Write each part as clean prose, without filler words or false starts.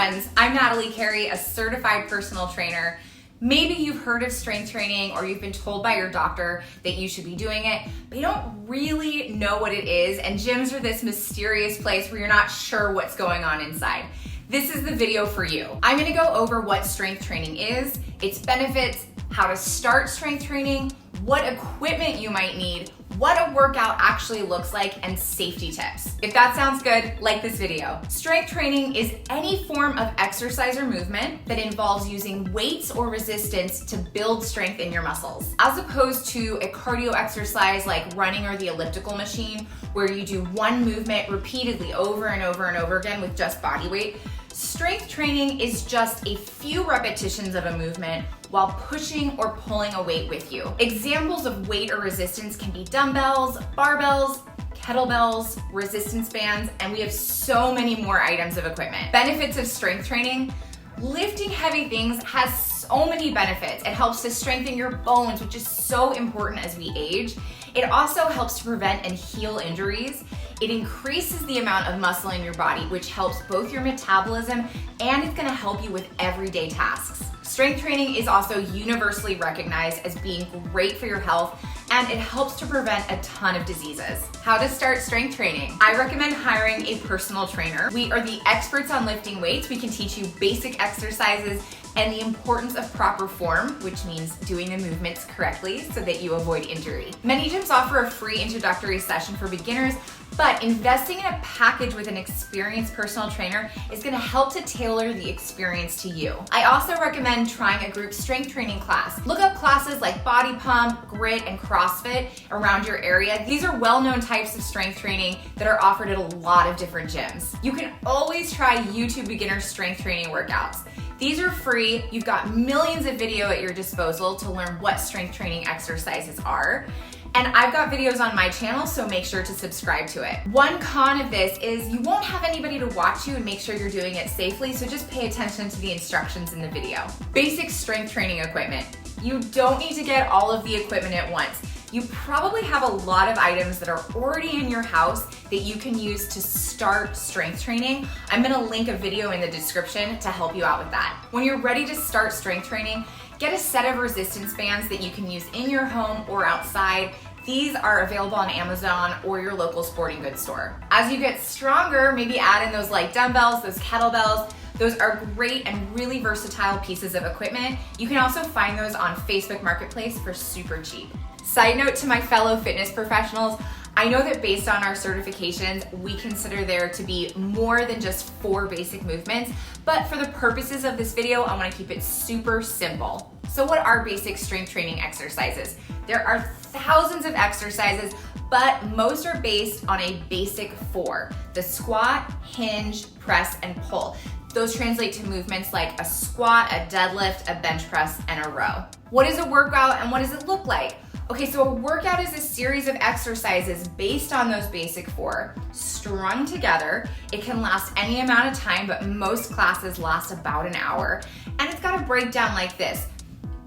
friends, I'm Natalie Carey, a certified personal trainer. Maybe you've heard of strength training or you've been told by your doctor that you should be doing it, but you don't really know what it is, and gyms are this mysterious place where you're not sure what's going on inside. This is the video for you. I'm gonna go over what strength training is, its benefits, how to start strength training, what equipment you might need, what a workout actually looks like, and safety tips. If that sounds good, like this video. Strength training is any form of exercise or movement that involves using weights or resistance to build strength in your muscles. As opposed to a cardio exercise like running or the elliptical machine, where you do one movement repeatedly over and over and over again with just body weight, strength training is just a few repetitions of a movement while pushing or pulling a weight with you. Examples of weight or resistance can be dumbbells, barbells, kettlebells, resistance bands, and we have so many more items of equipment. Benefits of strength training: lifting heavy things has so many benefits. It helps to strengthen your bones, which is so important as we age. It also helps to prevent and heal injuries. It increases the amount of muscle in your body, which helps both your metabolism and it's gonna help you with everyday tasks. Strength training is also universally recognized as being great for your health, and it helps to prevent a ton of diseases. How to start strength training? I recommend hiring a personal trainer. We are the experts on lifting weights. We can teach you basic exercises and the importance of proper form, which means doing the movements correctly so that you avoid injury. Many gyms offer a free introductory session for beginners, but investing in a package with an experienced personal trainer is gonna help to tailor the experience to you. I also recommend trying a group strength training class. Look up classes like body pump, grit, and CrossFit around your area. These are well-known types of strength training that are offered at a lot of different gyms. You can always try YouTube beginner strength training workouts. These are free. You've got millions of video at your disposal to learn what strength training exercises are. And I've got videos on my channel, so make sure to subscribe to it. One con of this is you won't have anybody to watch you and make sure you're doing it safely, so just pay attention to the instructions in the video. Basic strength training equipment. You don't need to get all of the equipment at once. You probably have a lot of items that are already in your house that you can use to start strength training. I'm gonna link a video in the description to help you out with that. When you're ready to start strength training, get a set of resistance bands that you can use in your home or outside. These are available on Amazon or your local sporting goods store. As you get stronger, maybe add in those light dumbbells, those kettlebells. Those are great and really versatile pieces of equipment. You can also find those on Facebook Marketplace for super cheap. Side note to my fellow fitness professionals, I know that based on our certifications, we consider there to be more than just 4 basic movements, but for the purposes of this video, I wanna keep it super simple. So what are basic strength training exercises? There are thousands of exercises, but most are based on a basic 4: the squat, hinge, press, and pull. Those translate to movements like a squat, a deadlift, a bench press, and a row. What is a workout and what does it look like? Okay, so a workout is a series of exercises based on those basic 4, strung together. It can last any amount of time, but most classes last about an hour. And it's got a breakdown like this.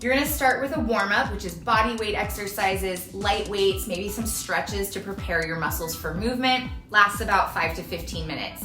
You're gonna start with a warm-up, which is body weight exercises, light weights, maybe some stretches to prepare your muscles for movement. Lasts about 5 to 15 minutes.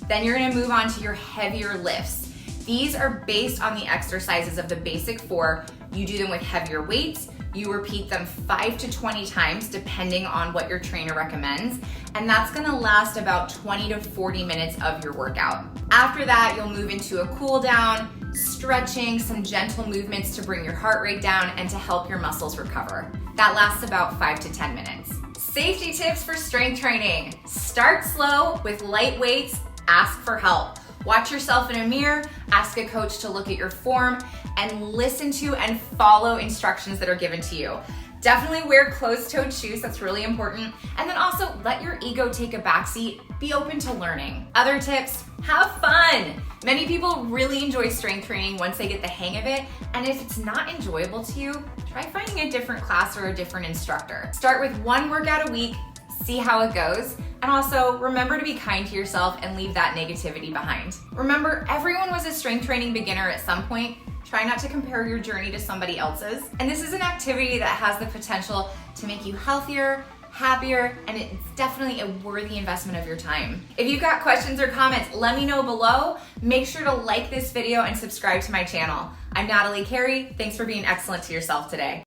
Then you're gonna move on to your heavier lifts. These are based on the exercises of the basic 4. You do them with heavier weights. You repeat them 5 to 20 times depending on what your trainer recommends, and that's gonna last about 20 to 40 minutes of your workout. After that, you'll move into a cool down, stretching, some gentle movements to bring your heart rate down and to help your muscles recover. That lasts about 5 to 10 minutes. Safety tips for strength training: start slow with light weights, ask for help. Watch yourself in a mirror, ask a coach to look at your form, and listen to and follow instructions that are given to you. Definitely wear closed-toed shoes, that's really important. And then also let your ego take a backseat, be open to learning. Other tips: have fun. Many people really enjoy strength training once they get the hang of it, and if it's not enjoyable to you, try finding a different class or a different instructor. Start with 1 workout a week, see how it goes, and also remember to be kind to yourself and leave that negativity behind. Remember, everyone was a strength training beginner at some point. Try not to compare your journey to somebody else's. And this is an activity that has the potential to make you healthier, happier, and it's definitely a worthy investment of your time. If you've got questions or comments, let me know below. Make sure to like this video and subscribe to my channel. I'm Natalie Carey. Thanks for being excellent to yourself today.